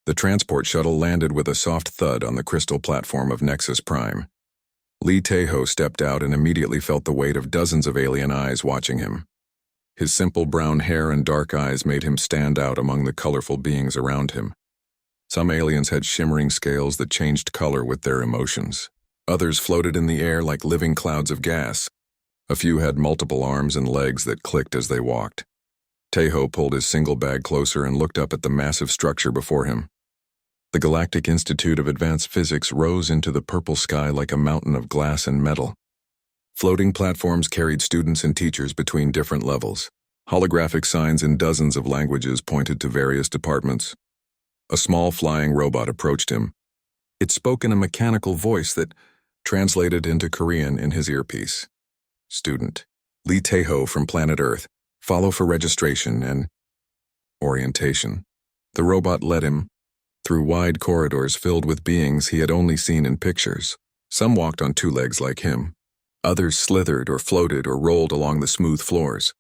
The transport shuttle landed with a soft thud on the crystal platform of Nexus Prime. Lee Tae-ho stepped out and immediately felt the weight of dozens of alien eyes watching him. His simple brown hair and dark eyes made him stand out among the colorful beings around him. Some aliens had shimmering scales that changed color with their emotions. Others floated in the air like living clouds of gas. A few had multiple arms and legs that clicked as they walked. Tae-ho pulled his single bag closer and looked up at the massive structure before him. The Galactic Institute of Advanced Physics rose into the purple sky like a mountain of glass and metal. Floating platforms carried students and teachers between different levels. Holographic signs in dozens of languages pointed to various departments. A small flying robot approached him. It spoke in a mechanical voice that translated into Korean in his earpiece. Student, Lee Tae-ho from planet Earth. Follow for registration and orientation. The robot led him through wide corridors filled with beings he had only seen in pictures. Some walked on two legs like him. Others slithered or floated or rolled along the smooth floors.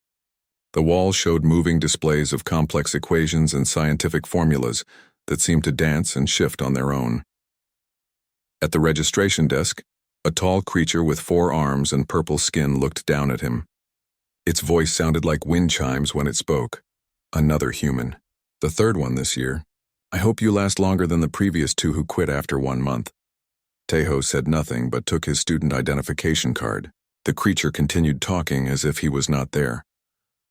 The walls showed moving displays of complex equations and scientific formulas that seemed to dance and shift on their own. At the registration desk, a tall creature with 4 arms and purple skin looked down at him. Its voice sounded like wind chimes when it spoke. Another human. The third one this year. I hope you last longer than the previous 2 who quit after 1 month. Tae-ho said nothing but took his student identification card. The creature continued talking as if he was not there.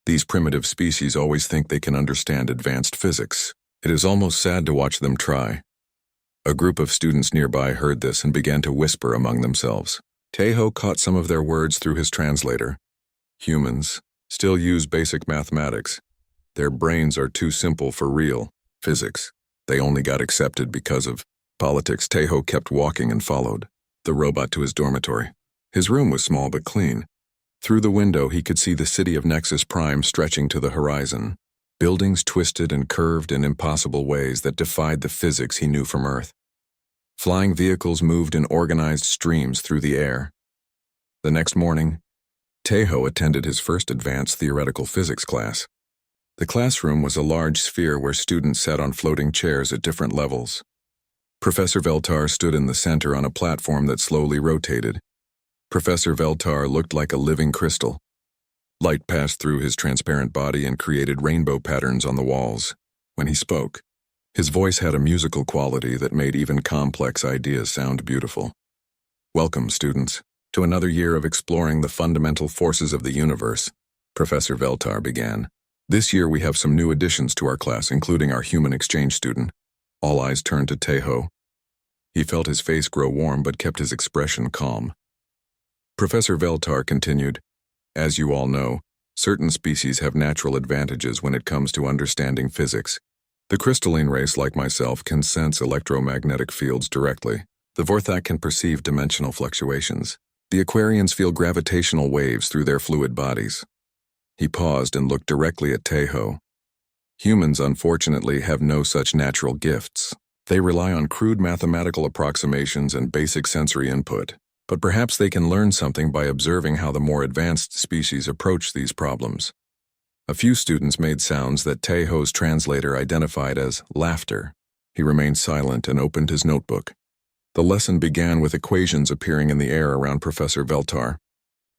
These primitive species always think they can understand advanced physics. It is almost sad to watch them try. A group of students nearby heard this and began to whisper among themselves. Tae-ho caught some of their words through his translator. Humans still use basic mathematics. Their brains are too simple for real physics. They only got accepted because of politics. Tae-ho kept walking and followed the robot to his dormitory. His room was small but clean. Through the window he could see the city of Nexus Prime stretching to the horizon. Buildings twisted and curved in impossible ways that defied the physics he knew from Earth. Flying vehicles moved in organized streams through the air. The next morning, Tae-ho attended his first advanced theoretical physics class. The classroom was a large sphere where students sat on floating chairs at different levels. Professor Veltar stood in the center on a platform that slowly rotated. Professor Veltar looked like a living crystal. Light passed through his transparent body and created rainbow patterns on the walls. When he spoke, his voice had a musical quality that made even complex ideas sound beautiful. Welcome, students, to another year of exploring the fundamental forces of the universe, Professor Veltar began. This year we have some new additions to our class, including our human exchange student. All eyes turned to Tae-ho. He felt his face grow warm but kept his expression calm. Professor Veltar continued, as you all know, certain species have natural advantages when it comes to understanding physics. The crystalline race, like myself, can sense electromagnetic fields directly. The Vorthak can perceive dimensional fluctuations. The Aquarians feel gravitational waves through their fluid bodies. He paused and looked directly at Tae-ho. Humans, unfortunately, have no such natural gifts. They rely on crude mathematical approximations and basic sensory input. But perhaps they can learn something by observing how the more advanced species approach these problems. A few students made sounds that Tae-ho's translator identified as laughter. He remained silent and opened his notebook. The lesson began with equations appearing in the air around Professor Veltar.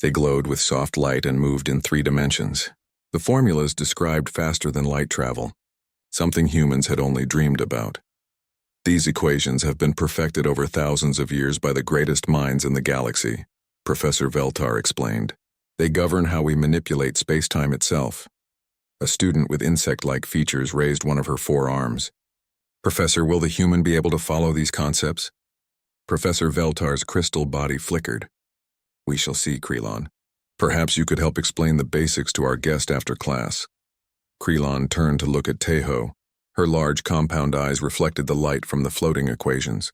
They glowed with soft light and moved in 3 dimensions. The formulas described faster than light travel, something humans had only dreamed about. These equations have been perfected over thousands of years by the greatest minds in the galaxy, Professor Veltar explained. They govern how we manipulate space-time itself. A student with insect-like features raised one of her 4 arms. Professor, will the human be able to follow these concepts? Professor Veltar's crystal body flickered. We shall see, Krelon. Perhaps you could help explain the basics to our guest after class. Krelon turned to look at Tae-ho. Her large compound eyes reflected the light from the floating equations.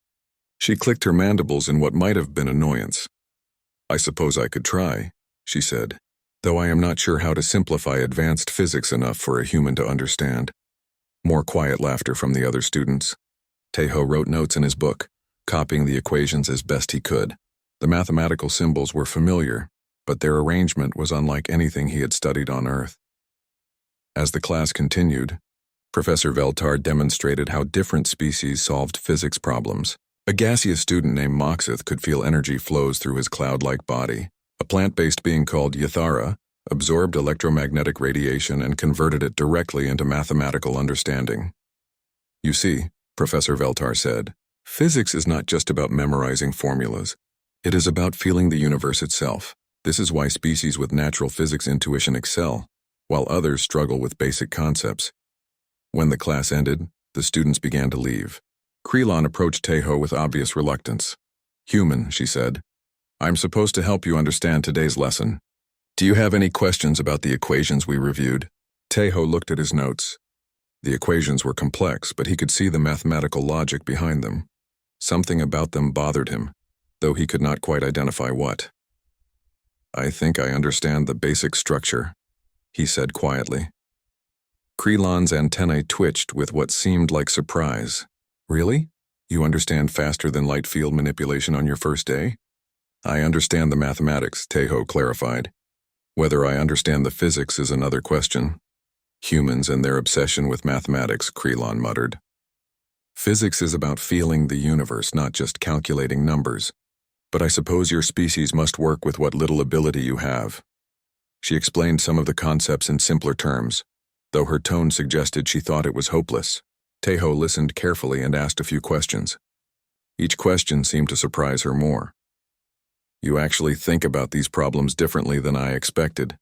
She clicked her mandibles in what might have been annoyance. I suppose I could try, she said, though I am not sure how to simplify advanced physics enough for a human to understand. More quiet laughter from the other students. Tae-ho wrote notes in his book, copying the equations as best he could. The mathematical symbols were familiar, but their arrangement was unlike anything he had studied on Earth. As the class continued, Professor Veltar demonstrated how different species solved physics problems. A gaseous student named Moxith could feel energy flows through his cloud-like body. A plant-based being called Yathara absorbed electromagnetic radiation and converted it directly into mathematical understanding. You see, Professor Veltar said, physics is not just about memorizing formulas. It is about feeling the universe itself. This is why species with natural physics intuition excel, while others struggle with basic concepts. When the class ended, the students began to leave. Krelon approached Teho with obvious reluctance. "Human," she said, "I'm supposed to help you understand today's lesson. Do you have any questions about the equations we reviewed?" Teho looked at his notes. The equations were complex, but he could see the mathematical logic behind them. Something about them bothered him, though he could not quite identify what. "I think I understand the basic structure," he said quietly. Krelon's antennae twitched with what seemed like surprise. "Really? You understand faster than light field manipulation on your first day?" "I understand the mathematics," Teho clarified. "Whether I understand the physics is another question." "Humans and their obsession with mathematics," Krelon muttered. "Physics is about feeling the universe, not just calculating numbers. But I suppose your species must work with what little ability you have." She explained some of the concepts in simpler terms, though her tone suggested she thought it was hopeless. Teho listened carefully and asked a few questions. Each question seemed to surprise her more. "You actually think about these problems differently than I expected,"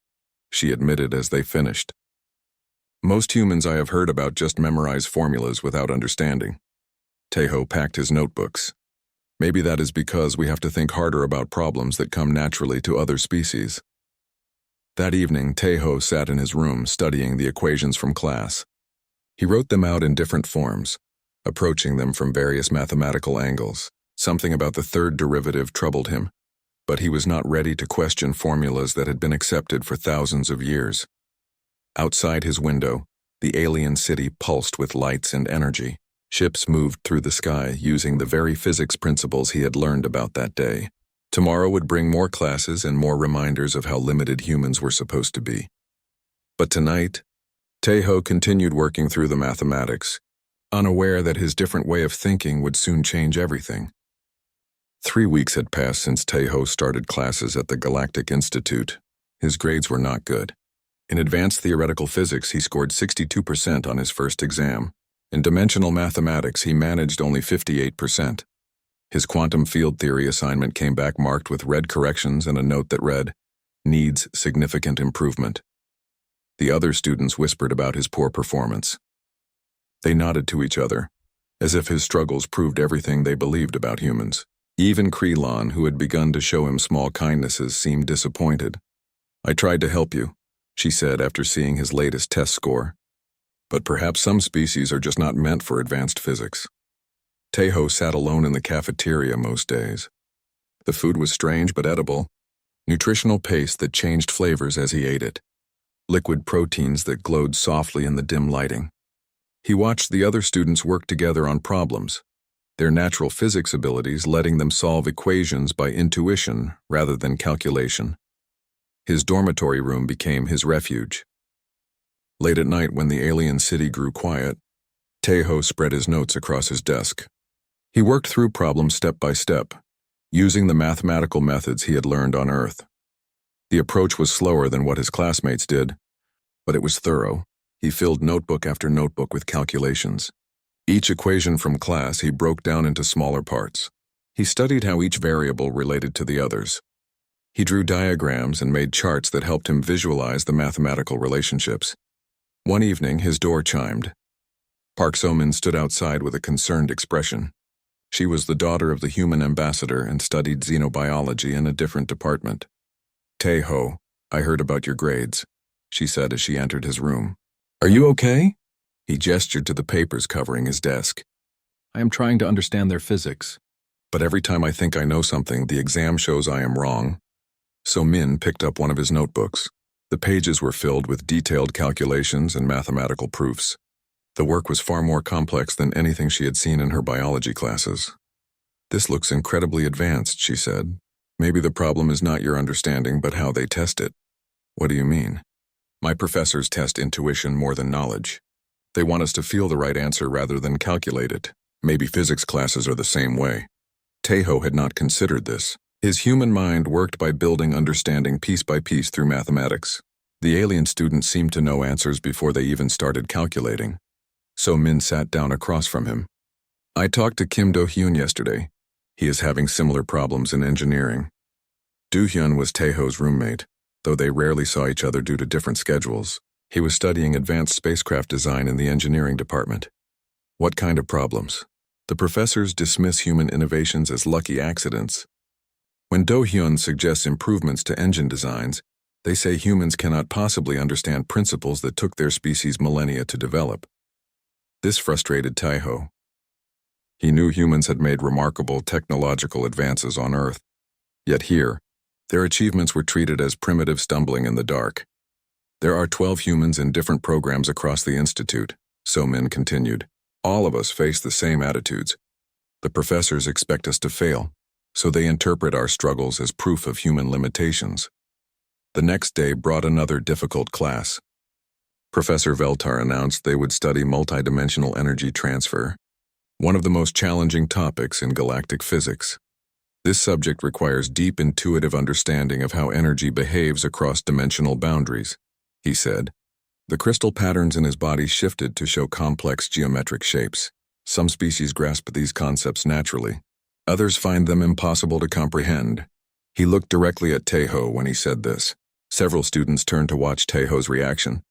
she admitted as they finished. "Most humans I have heard about just memorize formulas without understanding." Teho packed his notebooks. "Maybe that is because we have to think harder about problems that come naturally to other species." That evening, Teho sat in his room studying the equations from class. He wrote them out in different forms, approaching them from various mathematical angles. Something about the third derivative troubled him, but he was not ready to question formulas that had been accepted for thousands of years. Outside his window, the alien city pulsed with lights and energy. Ships moved through the sky using the very physics principles he had learned about that day. Tomorrow would bring more classes and more reminders of how limited humans were supposed to be. But tonight, Teho continued working through the mathematics, unaware that his different way of thinking would soon change everything. 3 weeks had passed since Teho started classes at the Galactic Institute. His grades were not good. In advanced theoretical physics, he scored 62% on his first exam. In dimensional mathematics, he managed only 58%. His quantum field theory assignment came back marked with red corrections and a note that read, "Needs significant improvement." The other students whispered about his poor performance. They nodded to each other, as if his struggles proved everything they believed about humans. Even Krelon, who had begun to show him small kindnesses, seemed disappointed. "I tried to help you," she said after seeing his latest test score. "But perhaps some species are just not meant for advanced physics." Teho sat alone in the cafeteria most days. The food was strange but edible, nutritional paste that changed flavors as he ate it, liquid proteins that glowed softly in the dim lighting. He watched the other students work together on problems, their natural physics abilities letting them solve equations by intuition rather than calculation. His dormitory room became his refuge. Late at night, when the alien city grew quiet, Teho spread his notes across his desk. He worked through problems step by step, using the mathematical methods he had learned on Earth. The approach was slower than what his classmates did, but it was thorough. He filled notebook after notebook with calculations. Each equation from class he broke down into smaller parts. He studied how each variable related to the others. He drew diagrams and made charts that helped him visualize the mathematical relationships. One evening, his door chimed. Park So-min stood outside with a concerned expression. She was the daughter of the human ambassador and studied xenobiology in a different department. "Teho, I heard about your grades," she said as she entered his room. "Are you okay?" He gestured to the papers covering his desk. "I am trying to understand their physics. But every time I think I know something, the exam shows I am wrong." So-min picked up one of his notebooks. The pages were filled with detailed calculations and mathematical proofs. The work was far more complex than anything she had seen in her biology classes. "This looks incredibly advanced," she said. "Maybe the problem is not your understanding, but how they test it." "What do you mean?" "My professors test intuition more than knowledge. They want us to feel the right answer rather than calculate it. Maybe physics classes are the same way. Tejo had not considered this. His human mind worked by building understanding piece by piece through mathematics. The alien students seemed to know answers before they even started calculating. So Min sat down across from him. I talked to Kim Do-hyun yesterday. He is having similar problems in engineering. Do-hyun was Taeho's roommate, though they rarely saw each other due to different schedules. He was studying advanced spacecraft design in the engineering department. What kind of problems? The professors dismiss human innovations as lucky accidents. When Do-hyun suggests improvements to engine designs, they say humans cannot possibly understand principles that took their species millennia to develop. This frustrated Taeho. He knew humans had made remarkable technological advances on Earth. Yet here, their achievements were treated as primitive stumbling in the dark. There are 12 humans in different programs across the institute, So Min continued. All of us face the same attitudes. The professors expect us to fail, so they interpret our struggles as proof of human limitations. The next day brought another difficult class. Professor Veltar announced they would study multidimensional energy transfer, one of the most challenging topics in galactic physics. This subject requires deep intuitive understanding of how energy behaves across dimensional boundaries, he said. The crystal patterns in his body shifted to show complex geometric shapes. Some species grasp these concepts naturally. Others find them impossible to comprehend. He looked directly at Taeho when he said this. Several students turned to watch Taeho's reaction.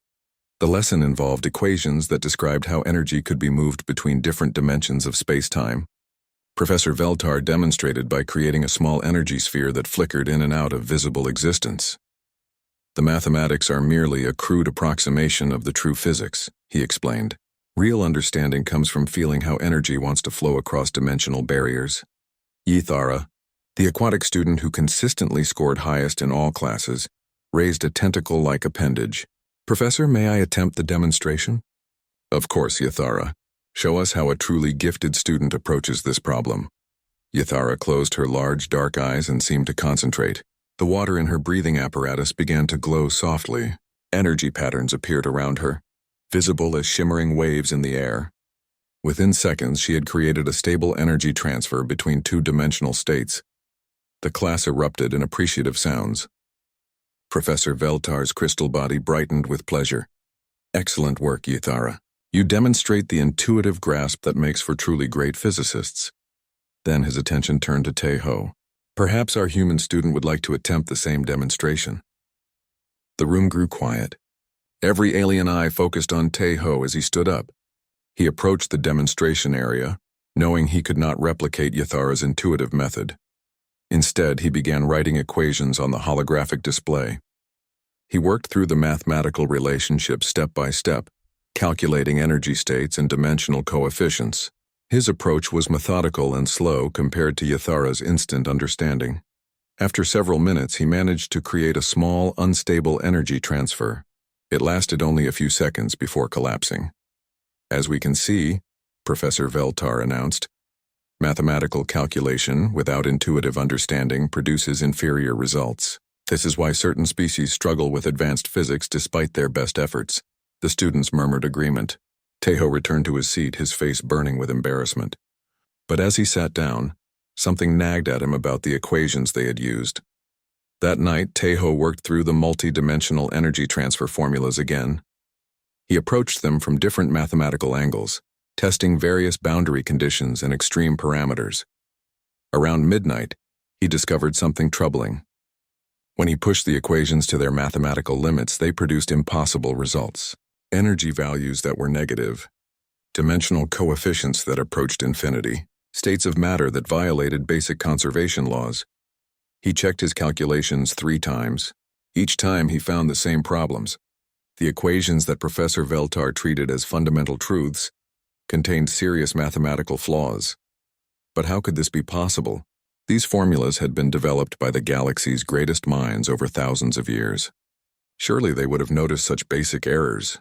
The lesson involved equations that described how energy could be moved between different dimensions of space-time. Professor Veltar demonstrated by creating a small energy sphere that flickered in and out of visible existence. The mathematics are merely a crude approximation of the true physics, he explained. Real understanding comes from feeling how energy wants to flow across dimensional barriers. Yithara, the aquatic student who consistently scored highest in all classes, raised a tentacle-like appendage. Professor, may I attempt the demonstration? Of course, Yithara. Show us how a truly gifted student approaches this problem. Yithara closed her large, dark eyes and seemed to concentrate. The water in her breathing apparatus began to glow softly. Energy patterns appeared around her, visible as shimmering waves in the air. Within seconds, she had created a stable energy transfer between two-dimensional states. The class erupted in appreciative sounds. Professor Veltar's crystal body brightened with pleasure. Excellent work, Yithara. You demonstrate the intuitive grasp that makes for truly great physicists. Then his attention turned to Taeho. Perhaps our human student would like to attempt the same demonstration. The room grew quiet. Every alien eye focused on Taeho as he stood up. He approached the demonstration area, knowing he could not replicate Yithara's intuitive method. Instead, he began writing equations on the holographic display. He worked through the mathematical relationships step by step, calculating energy states and dimensional coefficients. His approach was methodical and slow compared to Yithara's instant understanding. After several minutes, he managed to create a small, unstable energy transfer. It lasted only a few seconds before collapsing. As we can see, Professor Veltar announced, mathematical calculation without intuitive understanding produces inferior results. This is why certain species struggle with advanced physics despite their best efforts. The students murmured agreement. Taeho returned to his seat, his face burning with embarrassment. But as he sat down, something nagged at him about the equations they had used. That night, Taeho worked through the multi-dimensional energy transfer formulas again. He approached them from different mathematical angles, testing various boundary conditions and extreme parameters. Around midnight, he discovered something troubling. When he pushed the equations to their mathematical limits, they produced impossible results. Energy values that were negative, dimensional coefficients that approached infinity, states of matter that violated basic conservation laws. He checked his calculations 3 times. Each time he found the same problems. The equations that Professor Veltar treated as fundamental truths contained serious mathematical flaws. But how could this be possible? These formulas had been developed by the galaxy's greatest minds over thousands of years. Surely they would have noticed such basic errors,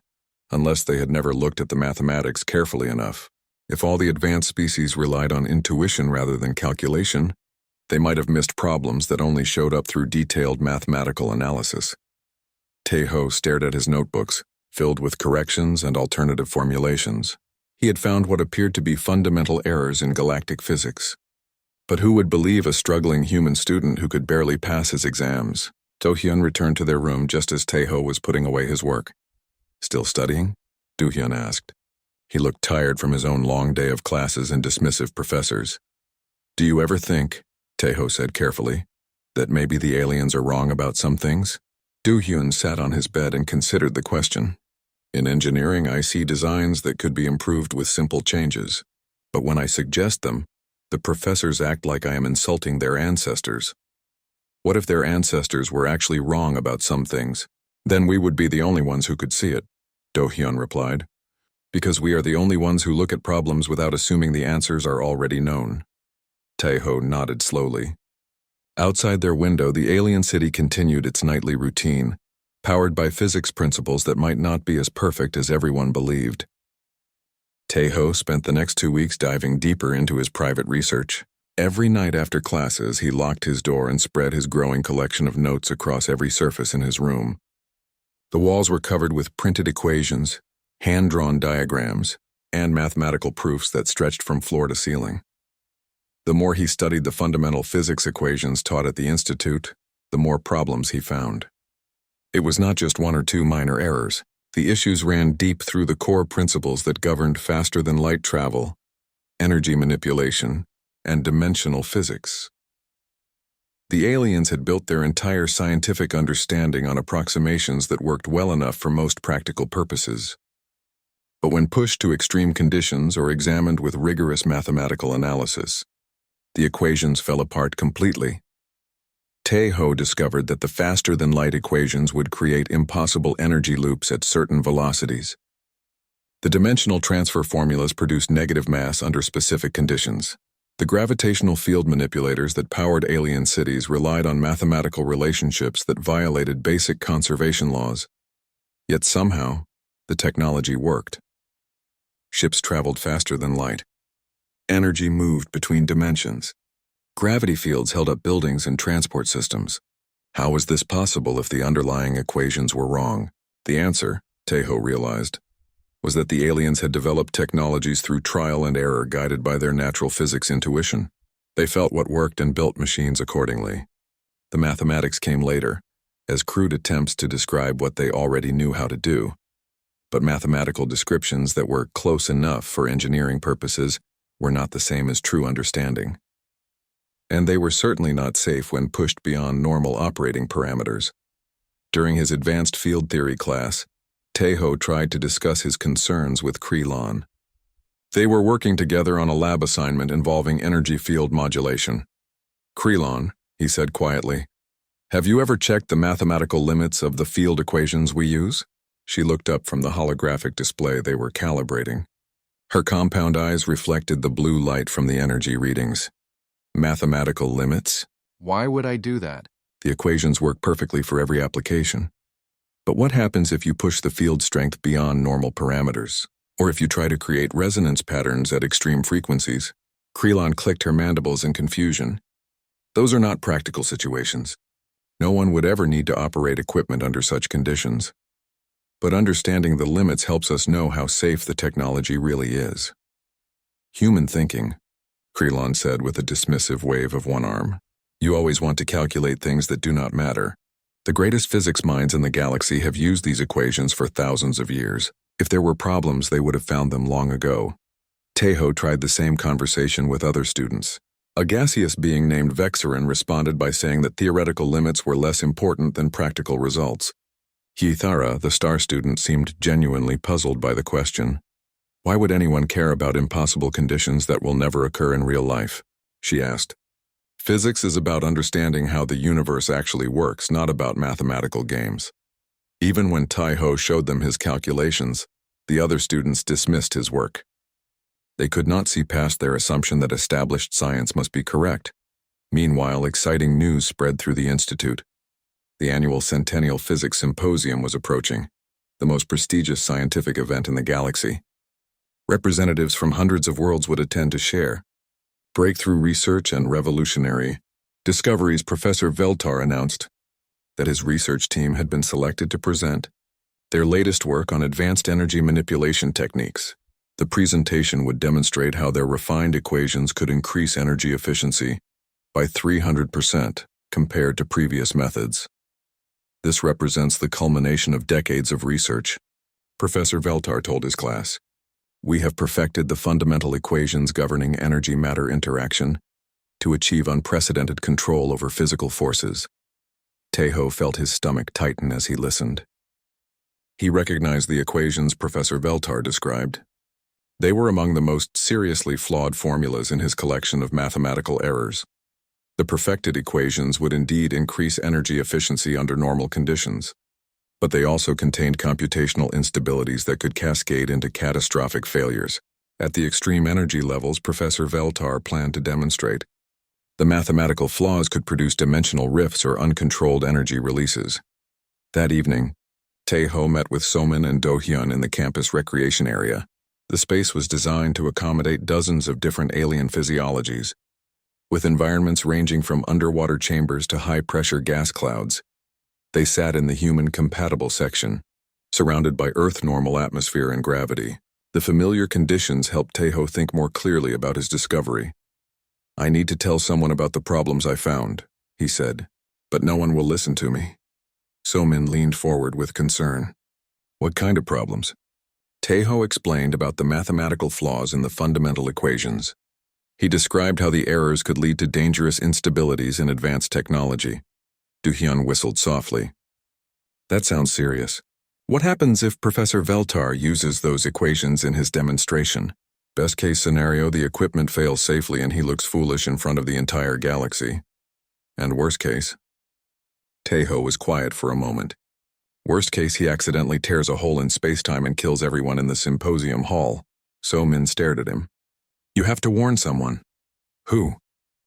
unless they had never looked at the mathematics carefully enough. If all the advanced species relied on intuition rather than calculation, they might have missed problems that only showed up through detailed mathematical analysis. Taeho stared at his notebooks, filled with corrections and alternative formulations. He had found what appeared to be fundamental errors in galactic physics. But who would believe a struggling human student who could barely pass his exams? Do-hyun returned to their room just as Tae-ho was putting away his work. "Still studying?" Do-hyun asked. He looked tired from his own long day of classes and dismissive professors. "Do you ever think," Tae-ho said carefully, "that maybe the aliens are wrong about some things?" Do-hyun sat on his bed and considered the question. "In engineering, I see designs that could be improved with simple changes. But when I suggest them, the professors act like I am insulting their ancestors. What if their ancestors were actually wrong about some things? Then we would be the only ones who could see it," Do-hyun replied. "Because we are the only ones who look at problems without assuming the answers are already known." Tae-ho nodded slowly. Outside their window, the alien city continued its nightly routine, powered by physics principles that might not be as perfect as everyone believed. Tae-ho spent the next 2 weeks diving deeper into his private research. Every night after classes, he locked his door and spread his growing collection of notes across every surface in his room. The walls were covered with printed equations, hand-drawn diagrams, and mathematical proofs that stretched from floor to ceiling. The more he studied the fundamental physics equations taught at the institute, the more problems he found. It was not just one or two minor errors. The issues ran deep through the core principles that governed faster-than-light travel, energy manipulation, and dimensional physics. The aliens had built their entire scientific understanding on approximations that worked well enough for most practical purposes. But when pushed to extreme conditions or examined with rigorous mathematical analysis, the equations fell apart completely. Tae-ho discovered that the faster-than-light equations would create impossible energy loops at certain velocities. The dimensional transfer formulas produced negative mass under specific conditions. The gravitational field manipulators that powered alien cities relied on mathematical relationships that violated basic conservation laws. Yet somehow, the technology worked. Ships traveled faster than light. Energy moved between dimensions. Gravity fields held up buildings and transport systems. How was this possible if the underlying equations were wrong? The answer, Tae-ho realized, was that the aliens had developed technologies through trial and error guided by their natural physics intuition. They felt what worked and built machines accordingly. The mathematics came later, as crude attempts to describe what they already knew how to do. But mathematical descriptions that were close enough for engineering purposes were not the same as true understanding. And they were certainly not safe when pushed beyond normal operating parameters. During his advanced field theory class, Tae-ho tried to discuss his concerns with Kree-lan. They were working together on a lab assignment involving energy field modulation. "Kree-lan," he said quietly, "have you ever checked the mathematical limits of the field equations we use?" She looked up from the holographic display they were calibrating. Her compound eyes reflected the blue light from the energy readings. "Mathematical limits? Why would I do that? The equations work perfectly for every application. But what happens if you push the field strength beyond normal parameters? Or if you try to create resonance patterns at extreme frequencies?" Kree-lan clicked her mandibles in confusion. "Those are not practical situations. No one would ever need to operate equipment under such conditions. But understanding the limits helps us know how safe the technology really is." "Human thinking," Kree-lan said with a dismissive wave of one arm. "You always want to calculate things that do not matter. The greatest physics minds in the galaxy have used these equations for thousands of years. If there were problems, they would have found them long ago." Tae-ho tried the same conversation with other students. A gaseous being named Vexerin responded by saying that theoretical limits were less important than practical results. Hythara, the star student, seemed genuinely puzzled by the question. "Why would anyone care about impossible conditions that will never occur in real life?" she asked. "Physics is about understanding how the universe actually works, not about mathematical games." Even when Tae-ho showed them his calculations, the other students dismissed his work. They could not see past their assumption that established science must be correct. Meanwhile, exciting news spread through the institute. The annual Centennial Physics Symposium was approaching, the most prestigious scientific event in the galaxy. Representatives from hundreds of worlds would attend to share breakthrough research and revolutionary discoveries. Professor Veltar announced that his research team had been selected to present their latest work on advanced energy manipulation techniques. The presentation would demonstrate how their refined equations could increase energy efficiency by 300% compared to previous methods. This represents the culmination of decades of research. Professor Veltar told his class, "We have perfected the fundamental equations governing energy-matter interaction to achieve unprecedented control over physical forces." Tejo felt his stomach tighten as he listened. He recognized the equations Professor Veltar described. They were among the most seriously flawed formulas in his collection of mathematical errors. The perfected equations would indeed increase energy efficiency under normal conditions, but they also contained computational instabilities that could cascade into catastrophic failures. At the extreme energy levels Professor Veltar planned to demonstrate, the mathematical flaws could produce dimensional rifts or uncontrolled energy releases. That evening, Tejo met with Somin and Do-hyun in the campus recreation area. The space was designed to accommodate dozens of different alien physiologies, with environments ranging from underwater chambers to high-pressure gas clouds. They sat in the human-compatible section, surrounded by Earth-normal atmosphere and gravity. The familiar conditions helped Tejo think more clearly about his discovery. "I need to tell someone about the problems I found," he said, "but no one will listen to me." Somin leaned forward with concern. "What kind of problems?" Tejo explained about the mathematical flaws in the fundamental equations. He described how the errors could lead to dangerous instabilities in advanced technology. Do-hyun whistled softly. "That sounds serious. What happens if Professor Veltar uses those equations in his demonstration? Best case scenario, the equipment fails safely and he looks foolish in front of the entire galaxy. And worst case?" Tejo was quiet for a moment. "Worst case, he accidentally tears a hole in space-time and kills everyone in the symposium hall." Somin stared at him. "You have to warn someone." "Who?"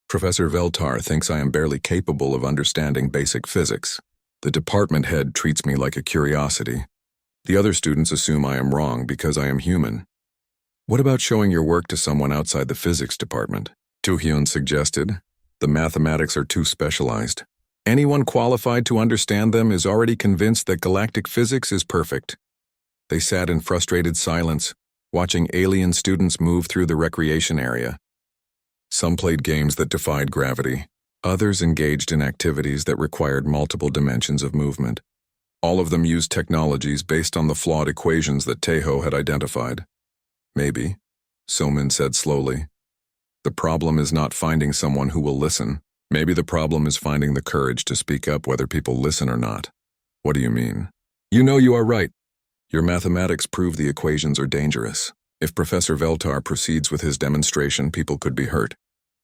"Professor Veltar thinks I am barely capable of understanding basic physics. The department head treats me like a curiosity. The other students assume I am wrong because I am human." "What about showing your work to someone outside the physics department?" Do-hyun suggested. "The mathematics are too specialized. Anyone qualified to understand them is already convinced that galactic physics is perfect." They sat in frustrated silence, watching alien students move through the recreation area. Some played games that defied gravity. Others engaged in activities that required multiple dimensions of movement. All of them used technologies based on the flawed equations that Tejo had identified. "Maybe," Somin said slowly, "the problem is not finding someone who will listen. Maybe the problem is finding the courage to speak up whether people listen or not." "What do you mean?" "You know you are right. Your mathematics prove the equations are dangerous. If Professor Veltar proceeds with his demonstration, people could be hurt."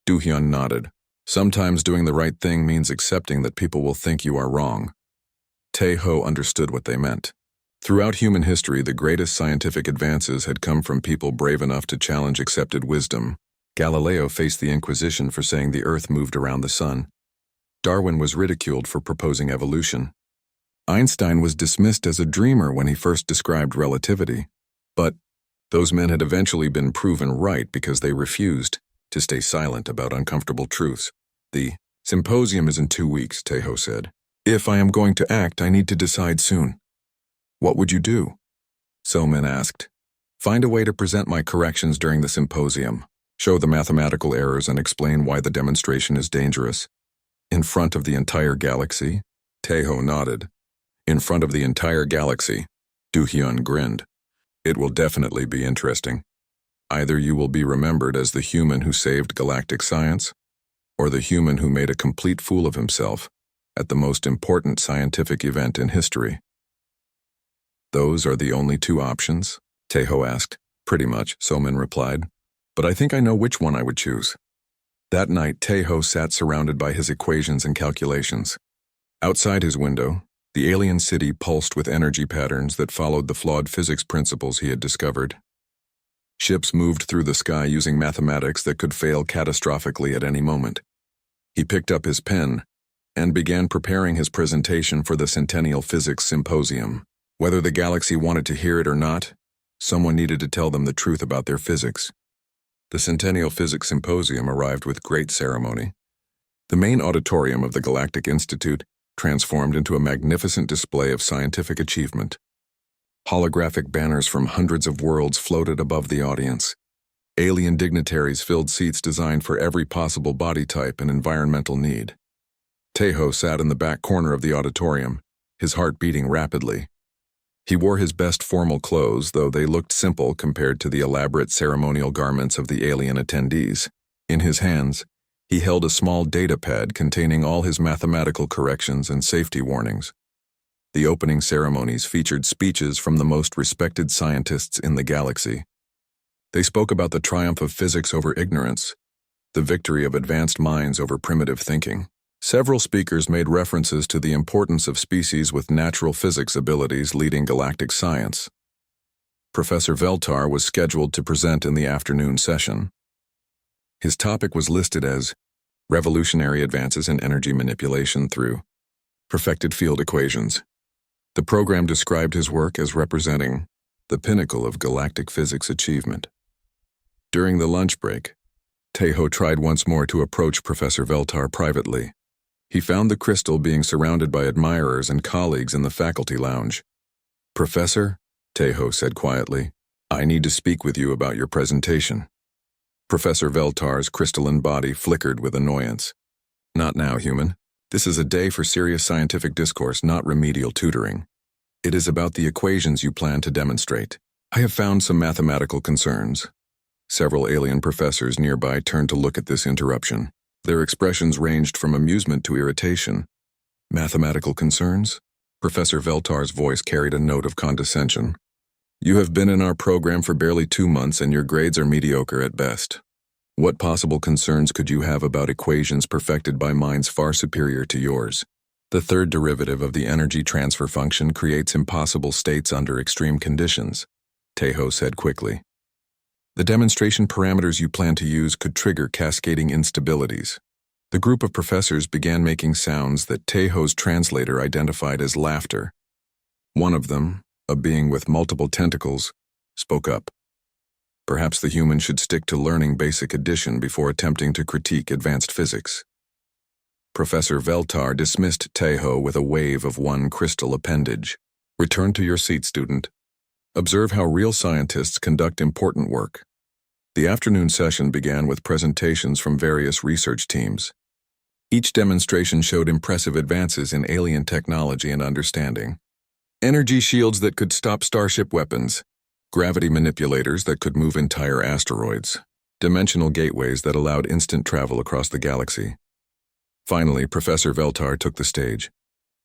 Do-hyun nodded. "Sometimes doing the right thing means accepting that people will think you are wrong." Tejo understood what they meant. Throughout human history, the greatest scientific advances had come from people brave enough to challenge accepted wisdom. Galileo faced the Inquisition for saying the Earth moved around the sun. Darwin was ridiculed for proposing evolution. Einstein was dismissed as a dreamer when he first described relativity. But those men had eventually been proven right because they refused to stay silent about uncomfortable truths. "The symposium is in 2 weeks, Tejo said. "If I am going to act, I need to decide soon." "What would you do?" Somin asked. "Find a way to present my corrections during the symposium. Show the mathematical errors and explain why the demonstration is dangerous." "In front of the entire galaxy?" Tejo nodded. "In front of the entire galaxy." Do-hyun grinned. "It will definitely be interesting. Either you will be remembered as the human who saved galactic science, or the human who made a complete fool of himself at the most important scientific event in history." "Those are the only 2 options?" Tejo asked. "Pretty much," Somin replied. "But I think I know which one I would choose." That night, Tejo sat surrounded by his equations and calculations. Outside his window, the alien city pulsed with energy patterns that followed the flawed physics principles he had discovered. Ships moved through the sky using mathematics that could fail catastrophically at any moment. He picked up his pen and began preparing his presentation for the Centennial Physics Symposium. Whether the galaxy wanted to hear it or not, someone needed to tell them the truth about their physics. The Centennial Physics Symposium arrived with great ceremony. The main auditorium of the Galactic Institute transformed into a magnificent display of scientific achievement. Holographic banners from hundreds of worlds floated above the audience. Alien dignitaries filled seats designed for every possible body type and environmental need. Tejo sat in the back corner of the auditorium, his heart beating rapidly. He wore his best formal clothes, though they looked simple compared to the elaborate ceremonial garments of the alien attendees. In his hands, he held a small data pad containing all his mathematical corrections and safety warnings. The opening ceremonies featured speeches from the most respected scientists in the galaxy. They spoke about the triumph of physics over ignorance, the victory of advanced minds over primitive thinking. Several speakers made references to the importance of species with natural physics abilities leading galactic science. Professor Veltar was scheduled to present in the afternoon session. His topic was listed as Revolutionary Advances in Energy Manipulation through Perfected Field Equations. The program described his work as representing the pinnacle of galactic physics achievement. During the lunch break, Tejo tried once more to approach Professor Veltar privately. He found the crystal being surrounded by admirers and colleagues in the faculty lounge. "Professor," Tejo said quietly, "I need to speak with you about your presentation." Professor Veltar's crystalline body flickered with annoyance. "Not now, human. This is a day for serious scientific discourse, not remedial tutoring. It is about the equations you plan to demonstrate. I have found some mathematical concerns." Several alien professors nearby turned to look at this interruption. Their expressions ranged from amusement to irritation. "Mathematical concerns?" Professor Veltar's voice carried a note of condescension. "You have been in our program for barely 2 months and your grades are mediocre at best. What possible concerns could you have about equations perfected by minds far superior to yours? The third derivative of the energy transfer function creates impossible states under extreme conditions," Tejo said quickly. "The demonstration parameters you plan to use could trigger cascading instabilities." The group of professors began making sounds that Tejo's translator identified as laughter. One of them, a being with multiple tentacles, spoke up. "Perhaps the human should stick to learning basic addition before attempting to critique advanced physics." Professor Veltar dismissed Tejo with a wave of one crystal appendage. "Return to your seat, student. Observe how real scientists conduct important work." The afternoon session began with presentations from various research teams. Each demonstration showed impressive advances in alien technology and understanding. Energy shields that could stop starship weapons, gravity manipulators that could move entire asteroids, dimensional gateways that allowed instant travel across the galaxy. Finally, Professor Veltar took the stage.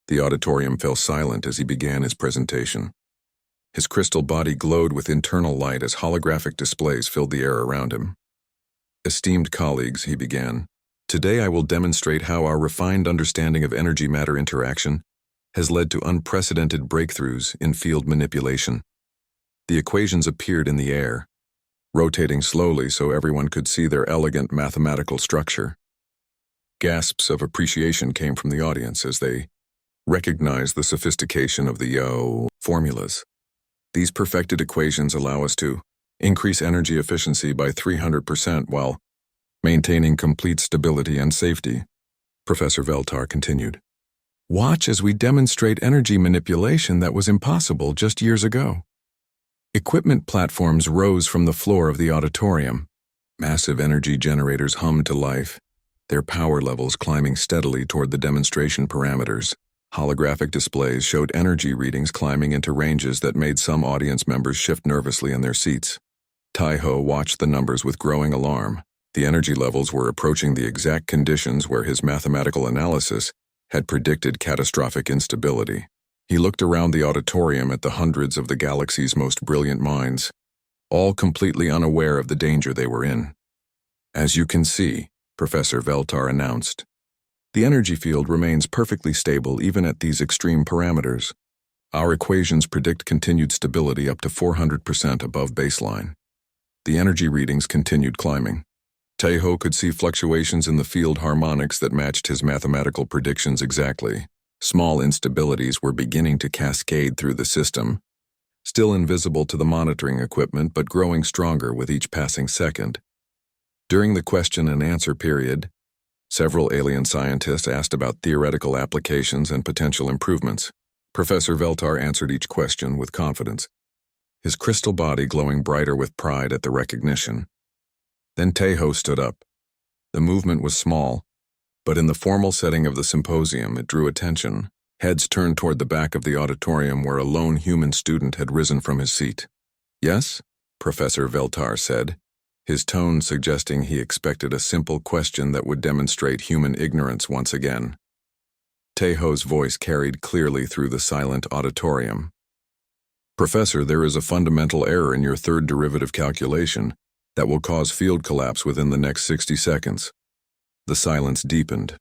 The auditorium fell silent as he began his presentation. His crystal body glowed with internal light as holographic displays filled the air around him. "Esteemed colleagues," he began, "today I will demonstrate how our refined understanding of energy-matter interaction has led to unprecedented breakthroughs in field manipulation." The equations appeared in the air, rotating slowly so everyone could see their elegant mathematical structure. Gasps of appreciation came from the audience as they recognized the sophistication of the formulas. "These perfected equations allow us to increase energy efficiency by 300% while maintaining complete stability and safety," Professor Veltar continued. "Watch as we demonstrate energy manipulation that was impossible just years ago." Equipment platforms rose from the floor of the auditorium. Massive energy generators hummed to life, their power levels climbing steadily toward the demonstration parameters. Holographic displays showed energy readings climbing into ranges that made some audience members shift nervously in their seats. Tejo watched the numbers with growing alarm. The energy levels were approaching the exact conditions where his mathematical analysis had predicted catastrophic instability. He looked around the auditorium at the hundreds of the galaxy's most brilliant minds, all completely unaware of the danger they were in. "As you can see," Professor Veltar announced, "the energy field remains perfectly stable even at these extreme parameters. Our equations predict continued stability up to 400% above baseline." The energy readings continued climbing. Tejo could see fluctuations in the field harmonics that matched his mathematical predictions exactly. Small instabilities were beginning to cascade through the system, still invisible to the monitoring equipment but growing stronger with each passing second. During the question and answer period, several alien scientists asked about theoretical applications and potential improvements. Professor Veltar answered each question with confidence, his crystal body glowing brighter with pride at the recognition. Then Tejo stood up. The movement was small, but in the formal setting of the symposium it drew attention. Heads turned toward the back of the auditorium where a lone human student had risen from his seat. "Yes?" Professor Veltar said, his tone suggesting he expected a simple question that would demonstrate human ignorance once again. Tejo's voice carried clearly through the silent auditorium. "Professor, there is a fundamental error in your third derivative calculation that will cause field collapse within the next 60 seconds. The silence deepened.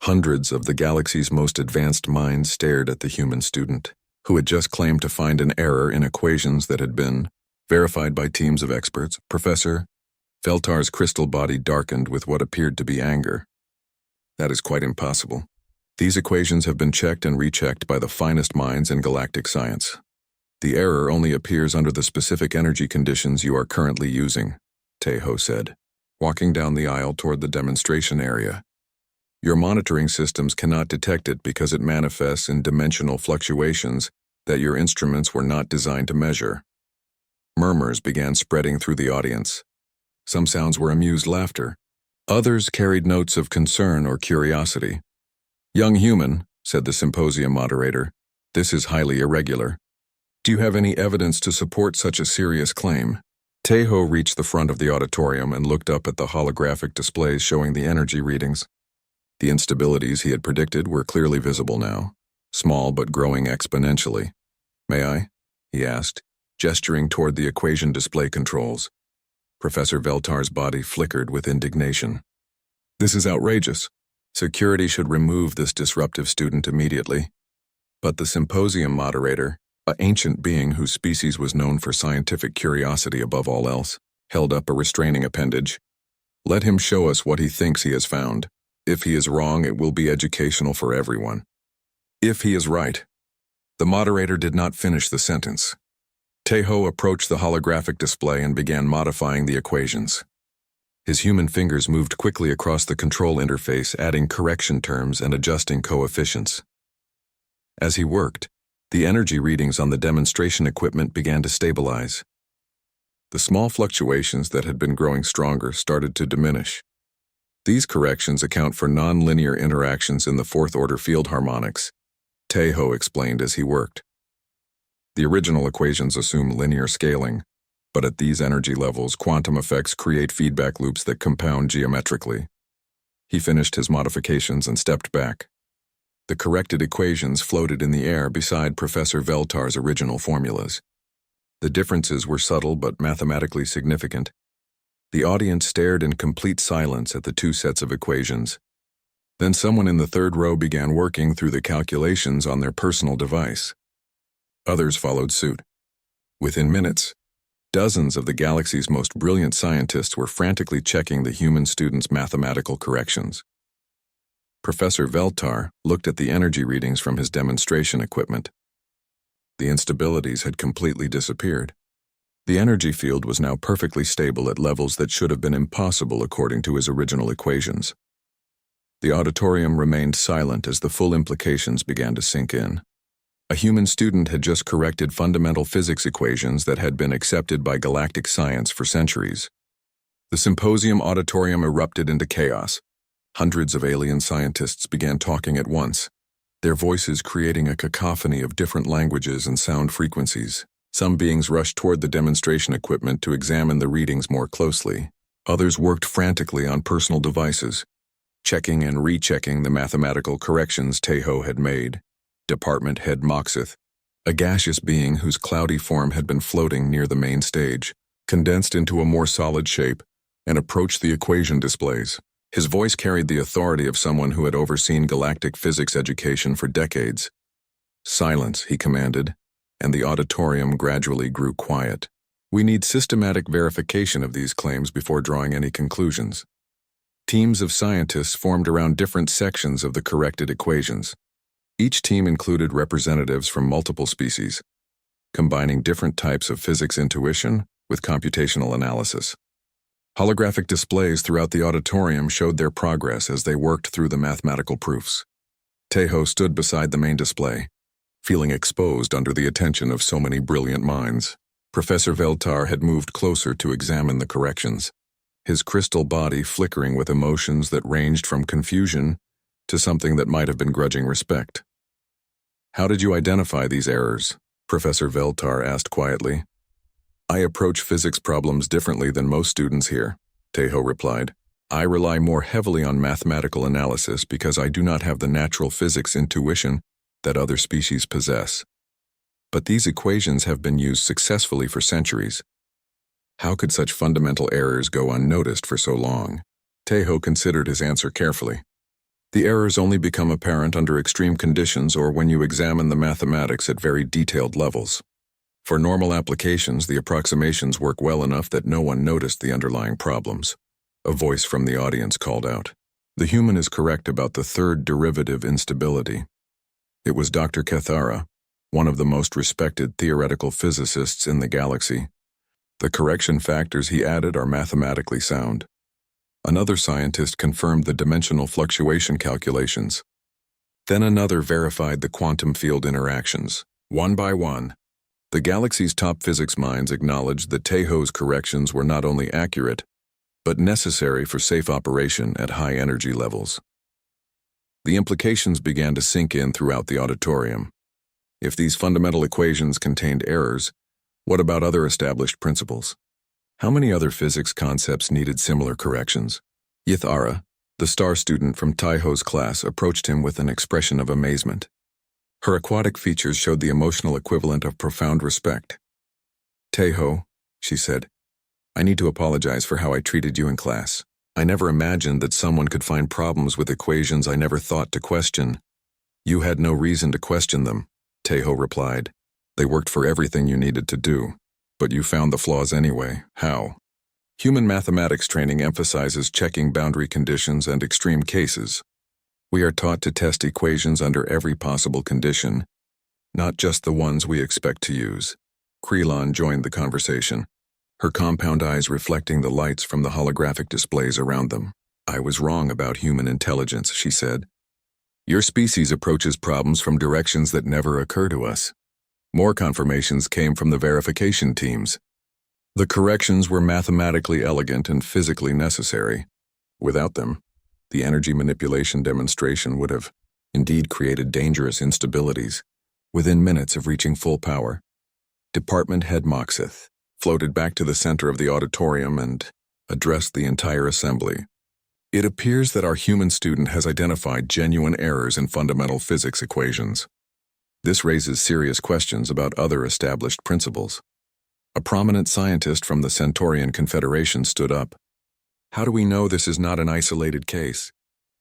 Hundreds of the galaxy's most advanced minds stared at the human student, who had just claimed to find an error in equations that had been verified by teams of experts. "Professor," Veltar's crystal body darkened with what appeared to be anger. "That is quite impossible. These equations have been checked and rechecked by the finest minds in galactic science. The error only appears under the specific energy conditions you are currently using," Tejo said, walking down the aisle toward the demonstration area. "Your monitoring systems cannot detect it because it manifests in dimensional fluctuations that your instruments were not designed to measure." Murmurs began spreading through the audience. Some sounds were amused laughter. Others carried notes of concern or curiosity. "Young human," said the symposium moderator, "this is highly irregular. Do you have any evidence to support such a serious claim?" Tejo reached the front of the auditorium and looked up at the holographic displays showing the energy readings. The instabilities he had predicted were clearly visible now, small but growing exponentially. "May I?" he asked, gesturing toward the equation display controls. Professor Veltar's body flickered with indignation. "This is outrageous. Security should remove this disruptive student immediately." But the symposium moderator, an ancient being whose species was known for scientific curiosity above all else, held up a restraining appendage. "Let him show us what he thinks he has found. If he is wrong, it will be educational for everyone." "If he is right." The moderator did not finish the sentence. Tejo approached the holographic display and began modifying the equations. His human fingers moved quickly across the control interface, adding correction terms and adjusting coefficients. As he worked, the energy readings on the demonstration equipment began to stabilize. The small fluctuations that had been growing stronger started to diminish. These corrections account for non-linear interactions in the fourth-order field harmonics, Tejo explained as he worked. The original equations assume linear scaling, but at these energy levels, quantum effects create feedback loops that compound geometrically. He finished his modifications and stepped back. The corrected equations floated in the air beside Professor Veltar's original formulas. The differences were subtle but mathematically significant. The audience stared in complete silence at the two sets of equations. Then someone in the third row began working through the calculations on their personal device. Others followed suit. Within minutes, dozens of the galaxy's most brilliant scientists were frantically checking the human student's mathematical corrections. Professor Veltar looked at the energy readings from his demonstration equipment. The instabilities had completely disappeared. The energy field was now perfectly stable at levels that should have been impossible according to his original equations. The auditorium remained silent as the full implications began to sink in. A human student had just corrected fundamental physics equations that had been accepted by galactic science for centuries. The symposium auditorium erupted into chaos. Hundreds of alien scientists began talking at once, their voices creating a cacophony of different languages and sound frequencies. Some beings rushed toward the demonstration equipment to examine the readings more closely. Others worked frantically on personal devices, checking and rechecking the mathematical corrections Tejo had made. Department Head Moxith, a gaseous being whose cloudy form had been floating near the main stage, condensed into a more solid shape and approached the equation displays. His voice carried the authority of someone who had overseen galactic physics education for decades. "Silence," he commanded, and the auditorium gradually grew quiet. "We need systematic verification of these claims before drawing any conclusions." Teams of scientists formed around different sections of the corrected equations. Each team included representatives from multiple species, combining different types of physics intuition with computational analysis. Holographic displays throughout the auditorium showed their progress as they worked through the mathematical proofs. Tejo stood beside the main display, feeling exposed under the attention of so many brilliant minds. Professor Veltar had moved closer to examine the corrections, his crystal body flickering with emotions that ranged from confusion to something that might have been grudging respect. "How did you identify these errors?" Professor Veltar asked quietly. "I approach physics problems differently than most students here," Tejo replied. "I rely more heavily on mathematical analysis because I do not have the natural physics intuition that other species possess. But these equations have been used successfully for centuries. How could such fundamental errors go unnoticed for so long?" Tejo considered his answer carefully. "The errors only become apparent under extreme conditions or when you examine the mathematics at very detailed levels. For normal applications, the approximations work well enough that no one noticed the underlying problems." A voice from the audience called out. "The human is correct about the third derivative instability." It was Dr. Cathara, one of the most respected theoretical physicists in the galaxy. "The correction factors he added are mathematically sound." Another scientist confirmed the dimensional fluctuation calculations. Then another verified the quantum field interactions. One by one, the galaxy's top physics minds acknowledged that Tejo's corrections were not only accurate, but necessary for safe operation at high energy levels. The implications began to sink in throughout the auditorium. If these fundamental equations contained errors, what about other established principles? How many other physics concepts needed similar corrections? Yithara, the star student from Tejo's class, approached him with an expression of amazement. Her aquatic features showed the emotional equivalent of profound respect. "Tejo," she said, "I need to apologize for how I treated you in class. I never imagined that someone could find problems with equations I never thought to question." "You had no reason to question them," Tejo replied. "They worked for everything you needed to do. But you found the flaws anyway. How?" "Human mathematics training emphasizes checking boundary conditions and extreme cases. We are taught to test equations under every possible condition, not just the ones we expect to use." Krelon joined the conversation, her compound eyes reflecting the lights from the holographic displays around them. "I was wrong about human intelligence," she said. "Your species approaches problems from directions that never occur to us." More confirmations came from the verification teams. The corrections were mathematically elegant and physically necessary. Without them, the energy manipulation demonstration would have indeed created dangerous instabilities. Within minutes of reaching full power, Department Head Moxith floated back to the center of the auditorium and addressed the entire assembly. "It appears that our human student has identified genuine errors in fundamental physics equations. This raises serious questions about other established principles." A prominent scientist from the Centaurian Confederation stood up. "How do we know this is not an isolated case?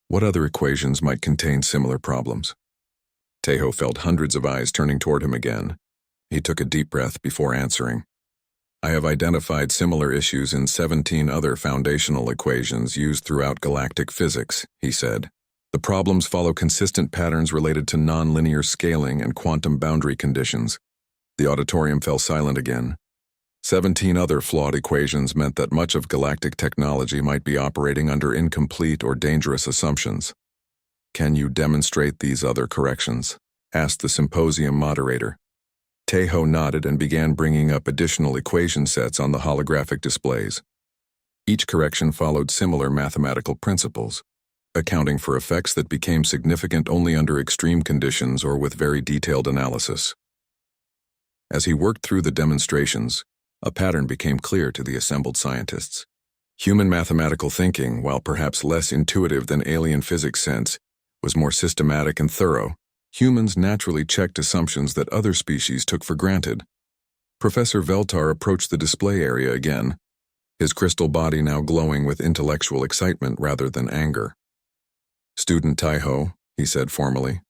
What other equations might contain similar problems?" Tejo felt hundreds of eyes turning toward him again. He took a deep breath before answering. "I have identified similar issues in 17 other foundational equations used throughout galactic physics," he said. "The problems follow consistent patterns related to nonlinear scaling and quantum boundary conditions." The auditorium fell silent again. 17 other flawed equations meant that much of galactic technology might be operating under incomplete or dangerous assumptions. "Can you demonstrate these other corrections?" asked the symposium moderator. Tejo nodded and began bringing up additional equation sets on the holographic displays. Each correction followed similar mathematical principles, accounting for effects that became significant only under extreme conditions or with very detailed analysis. As he worked through the demonstrations, a pattern became clear to the assembled scientists. Human mathematical thinking, while perhaps less intuitive than alien physics sense, was more systematic and thorough. Humans naturally checked assumptions that other species took for granted. Professor Veltar approached the display area again, his crystal body now glowing with intellectual excitement rather than anger. "Student Tejo," he said formally,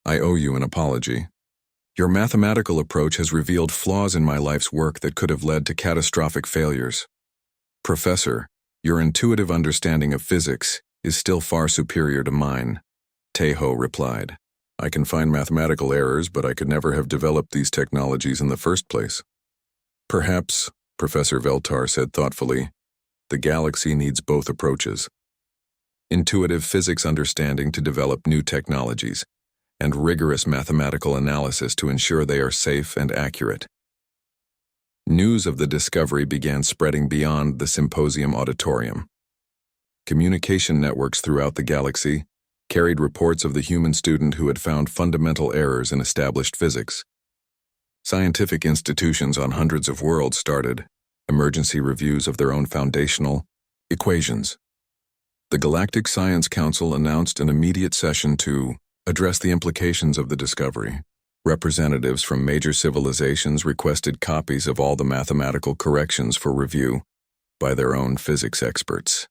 "I owe you an apology. Your mathematical approach has revealed flaws in my life's work that could have led to catastrophic failures. Professor, your intuitive understanding of physics is still far superior to mine." Tejo replied, "I can find mathematical errors, but I could never have developed these technologies in the first place." "Perhaps," Professor Veltar said thoughtfully, "the galaxy needs both approaches. Intuitive physics understanding to develop new technologies, and rigorous mathematical analysis to ensure they are safe and accurate. News of the discovery began spreading beyond the symposium auditorium. Communication networks throughout the galaxy carried reports of the human student who had found fundamental errors in established physics. Scientific institutions on hundreds of worlds started emergency reviews of their own foundational equations. The Galactic Science Council announced an immediate session to address the implications of the discovery. Representatives from major civilizations requested copies of all the mathematical corrections for review by their own physics experts.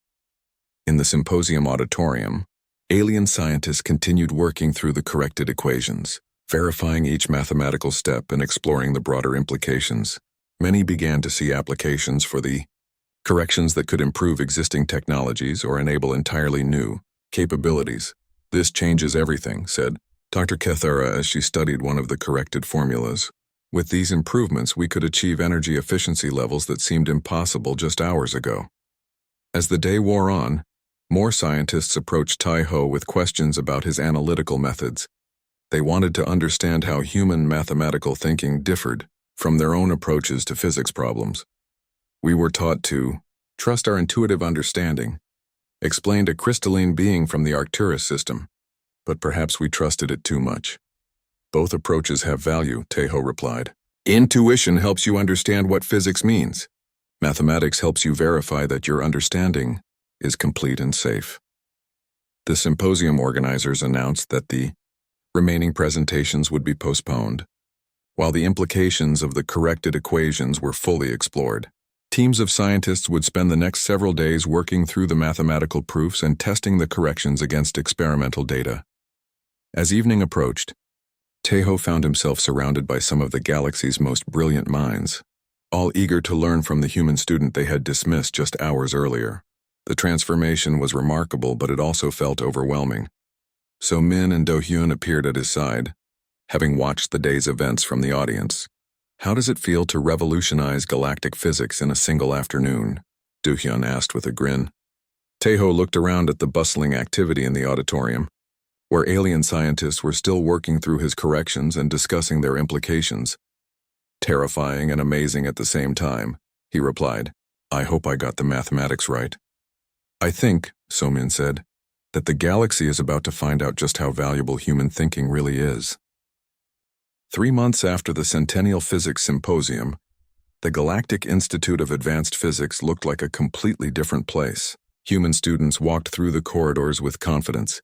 In the symposium auditorium, alien scientists continued working through the corrected equations, verifying each mathematical step and exploring the broader implications. Many began to see applications for the corrections that could improve existing technologies or enable entirely new capabilities. "This changes everything," said Dr. Kethera as she studied one of the corrected formulas. "With these improvements, we could achieve energy efficiency levels that seemed impossible just hours ago." As the day wore on, more scientists approached Tai-Ho with questions about his analytical methods. They wanted to understand how human mathematical thinking differed from their own approaches to physics problems. "We were taught to trust our intuitive understanding," explained a crystalline being from the Arcturus system, "but perhaps we trusted it too much." "Both approaches have value," Tai-Ho replied. "Intuition helps you understand what physics means. Mathematics helps you verify that your understanding is complete and safe." The symposium organizers announced that the remaining presentations would be postponed, while the implications of the corrected equations were fully explored. Teams of scientists would spend the next several days working through the mathematical proofs and testing the corrections against experimental data. As evening approached, Tai-Ho found himself surrounded by some of the galaxy's most brilliant minds, all eager to learn from the human student they had dismissed just hours earlier. The transformation was remarkable, but it also felt overwhelming. So Min and Do-hyun appeared at his side, having watched the day's events from the audience. "How does it feel to revolutionize galactic physics in a single afternoon?" Do-hyun asked with a grin. Tai-Ho looked around at the bustling activity in the auditorium, where alien scientists were still working through his corrections and discussing their implications. "Terrifying and amazing at the same time," he replied. "I hope I got the mathematics right." "I think," So-min said, "that the galaxy is about to find out just how valuable human thinking really is." 3 months after the Centennial Physics Symposium, the Galactic Institute of Advanced Physics looked like a completely different place. Human students walked through the corridors with confidence,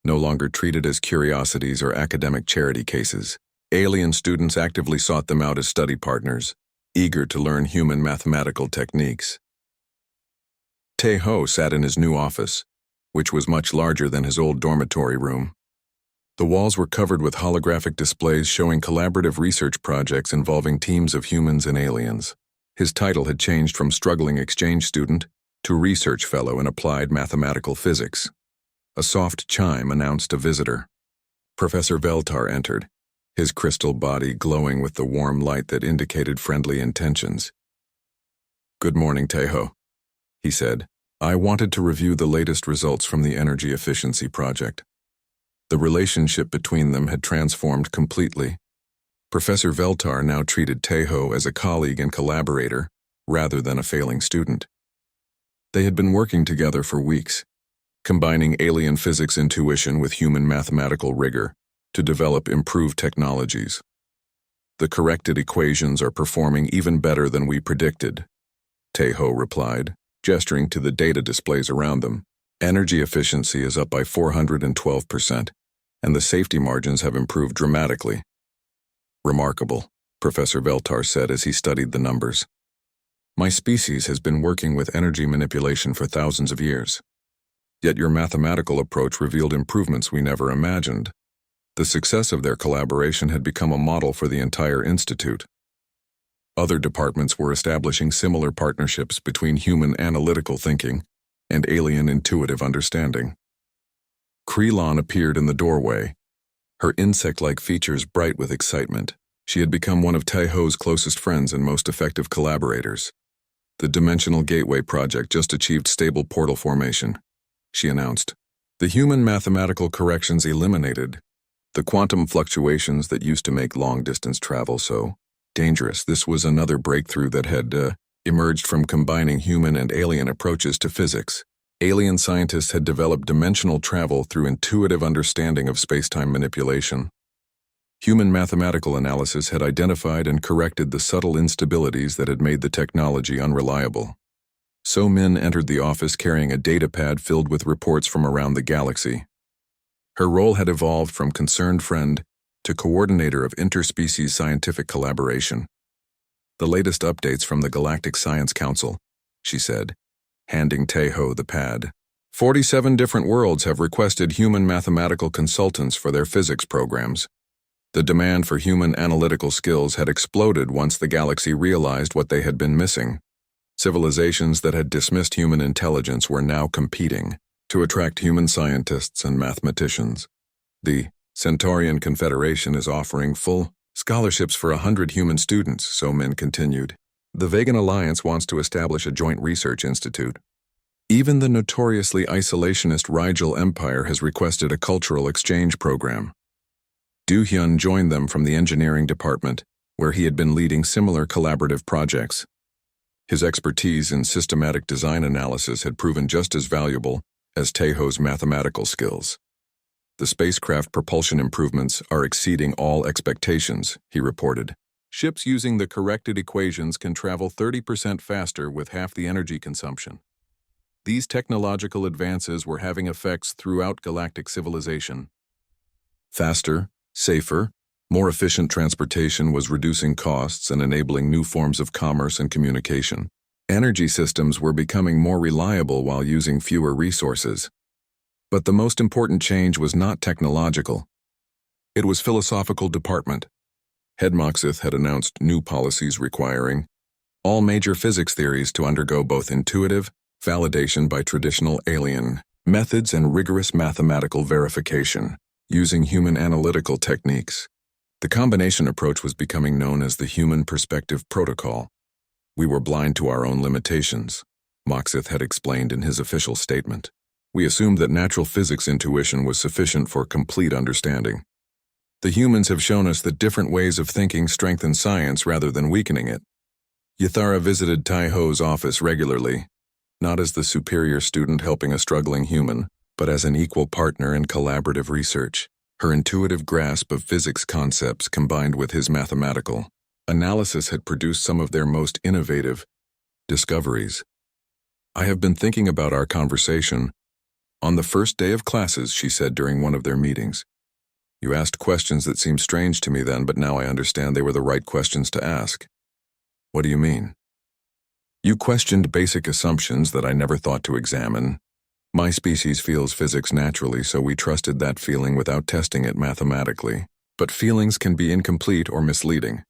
no longer treated as curiosities or academic charity cases. Alien students actively sought them out as study partners, eager to learn human mathematical techniques. Tai-Ho sat in his new office, which was much larger than his old dormitory room. The walls were covered with holographic displays showing collaborative research projects involving teams of humans and aliens. His title had changed from struggling exchange student to research fellow in applied mathematical physics. A soft chime announced a visitor. Professor Veltar entered, his crystal body glowing with the warm light that indicated friendly intentions. "Good morning, Tai-Ho," he said. "I wanted to review the latest results from the energy efficiency project." The relationship between them had transformed completely. Professor Veltar now treated Tai-Ho as a colleague and collaborator, rather than a failing student. They had been working together for weeks, combining alien physics intuition with human mathematical rigor to develop improved technologies. "The corrected equations are performing even better than we predicted," Tai-Ho replied, gesturing to the data displays around them. "Energy efficiency is up by 412%, and the safety margins have improved dramatically." "Remarkable," Professor Veltar said as he studied the numbers. "My species has been working with energy manipulation for thousands of years. Yet your mathematical approach revealed improvements we never imagined." The success of their collaboration had become a model for the entire institute. Other departments were establishing similar partnerships between human analytical thinking and alien intuitive understanding. Krelon appeared in the doorway, her insect-like features bright with excitement. She had become one of Tai-Ho's closest friends and most effective collaborators. "The Dimensional Gateway Project just achieved stable portal formation," she announced. "The human mathematical corrections eliminated The quantum fluctuations that used to make long-distance travel so dangerous. This was another breakthrough that had emerged from combining human and alien approaches to physics. Alien scientists had developed dimensional travel through intuitive understanding of space-time manipulation. Human mathematical analysis had identified and corrected the subtle instabilities that had made the technology unreliable. So Min entered the office carrying a datapad filled with reports from around the galaxy. Her role had evolved from concerned friend to coordinator of interspecies scientific collaboration. The latest updates from the Galactic Science Council, she said, handing Taeho the pad. 47 different worlds have requested human mathematical consultants for their physics programs. The demand for human analytical skills had exploded once the galaxy realized what they had been missing. Civilizations that had dismissed human intelligence were now competing to attract human scientists and mathematicians. The Centaurian Confederation is offering full scholarships for 100 human students, so Min continued. The Vegan Alliance wants to establish a joint research institute. Even the notoriously isolationist Rigel Empire has requested a cultural exchange program. Do-hyun joined them from the engineering department, where he had been leading similar collaborative projects. His expertise in systematic design analysis had proven just as valuable as Taeho's mathematical skills. The spacecraft propulsion improvements are exceeding all expectations, he reported. Ships using the corrected equations can travel 30% faster with half the energy consumption. These technological advances were having effects throughout galactic civilization. Faster, safer, more efficient transportation was reducing costs and enabling new forms of commerce and communication. Energy systems were becoming more reliable while using fewer resources. But the most important change was not technological. It was philosophical department. Head Moxith had announced new policies requiring all major physics theories to undergo both intuitive validation by traditional alien methods and rigorous mathematical verification using human analytical techniques. The combination approach was becoming known as the Human Perspective Protocol. We were blind to our own limitations, Moxith had explained in his official statement. We assumed that natural physics intuition was sufficient for complete understanding. The humans have shown us that different ways of thinking strengthen science rather than weakening it. Yathara visited Taeho's office regularly, not as the superior student helping a struggling human, but as an equal partner in collaborative research. Her intuitive grasp of physics concepts combined with his mathematical analysis had produced some of their most innovative discoveries. I have been thinking about our conversation. On the first day of classes, she said during one of their meetings. You asked questions that seemed strange to me then, but now I understand they were the right questions to ask. What do you mean? You questioned basic assumptions that I never thought to examine. My species feels physics naturally, so we trusted that feeling without testing it mathematically. But feelings can be incomplete or misleading.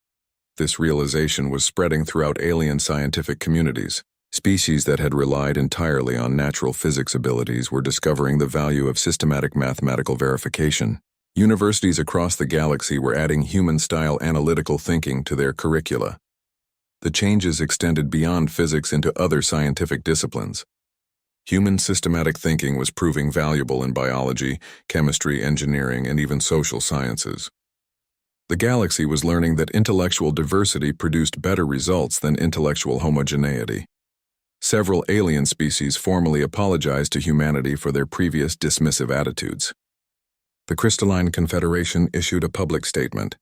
This realization was spreading throughout alien scientific communities. Species that had relied entirely on natural physics abilities were discovering the value of systematic mathematical verification. Universities across the galaxy were adding human-style analytical thinking to their curricula. The changes extended beyond physics into other scientific disciplines. Human systematic thinking was proving valuable in biology, chemistry, engineering, and even social sciences. The galaxy was learning that intellectual diversity produced better results than intellectual homogeneity. Several alien species formally apologized to humanity for their previous dismissive attitudes. The Crystalline Confederation issued a public statement,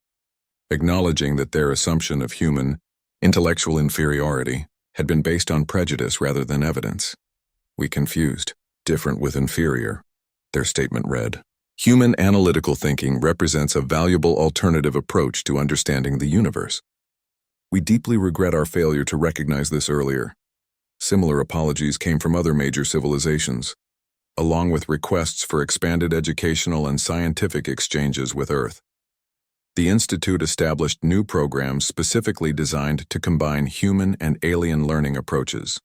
acknowledging that their assumption of human intellectual inferiority had been based on prejudice rather than evidence. We confused different with inferior, their statement read. Human analytical thinking represents a valuable alternative approach to understanding the universe. We deeply regret our failure to recognize this earlier. Similar apologies came from other major civilizations, along with requests for expanded educational and scientific exchanges with Earth. The Institute established new programs specifically designed to combine human and alien learning approaches.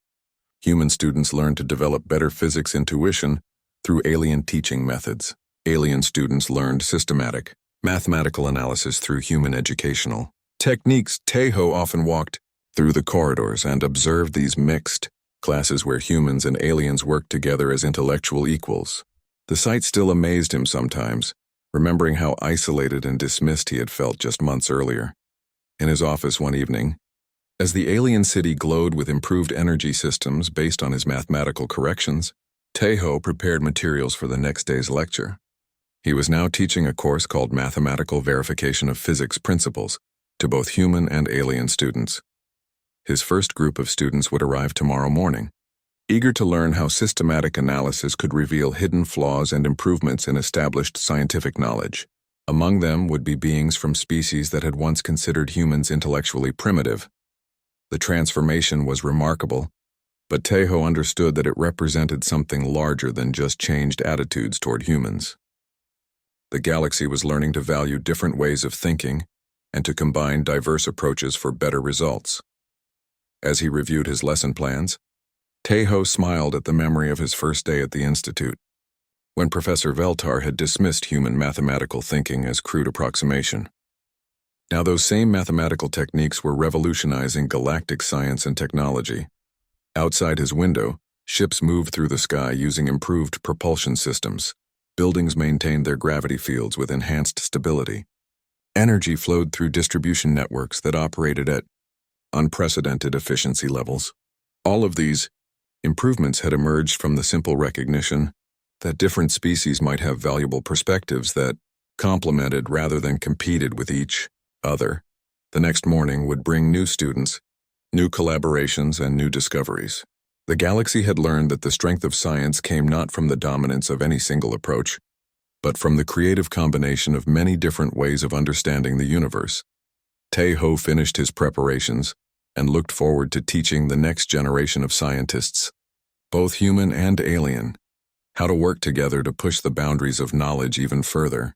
Human students learn to develop better physics intuition through alien teaching methods. Alien students learned systematic, mathematical analysis through human educational techniques. Taeho often walked through the corridors and observed these mixed classes where humans and aliens worked together as intellectual equals. The sight still amazed him sometimes, remembering how isolated and dismissed he had felt just months earlier. In his office one evening, as the alien city glowed with improved energy systems based on his mathematical corrections, Taeho prepared materials for the next day's lecture. He was now teaching a course called Mathematical Verification of Physics Principles to both human and alien students. His first group of students would arrive tomorrow morning, eager to learn how systematic analysis could reveal hidden flaws and improvements in established scientific knowledge. Among them would be beings from species that had once considered humans intellectually primitive. The transformation was remarkable, but Taeho understood that it represented something larger than just changed attitudes toward humans. The galaxy was learning to value different ways of thinking and to combine diverse approaches for better results. As he reviewed his lesson plans, Taeho smiled at the memory of his first day at the Institute, when Professor Veltar had dismissed human mathematical thinking as crude approximation. Now those same mathematical techniques were revolutionizing galactic science and technology. Outside his window, ships moved through the sky using improved propulsion systems. Buildings maintained their gravity fields with enhanced stability. Energy flowed through distribution networks that operated at unprecedented efficiency levels. All of these improvements had emerged from the simple recognition that different species might have valuable perspectives that complemented rather than competed with each other. The next morning would bring new students, new collaborations, and new discoveries. The galaxy had learned that the strength of science came not from the dominance of any single approach, but from the creative combination of many different ways of understanding the universe. Taeho finished his preparations and looked forward to teaching the next generation of scientists, both human and alien, how to work together to push the boundaries of knowledge even further.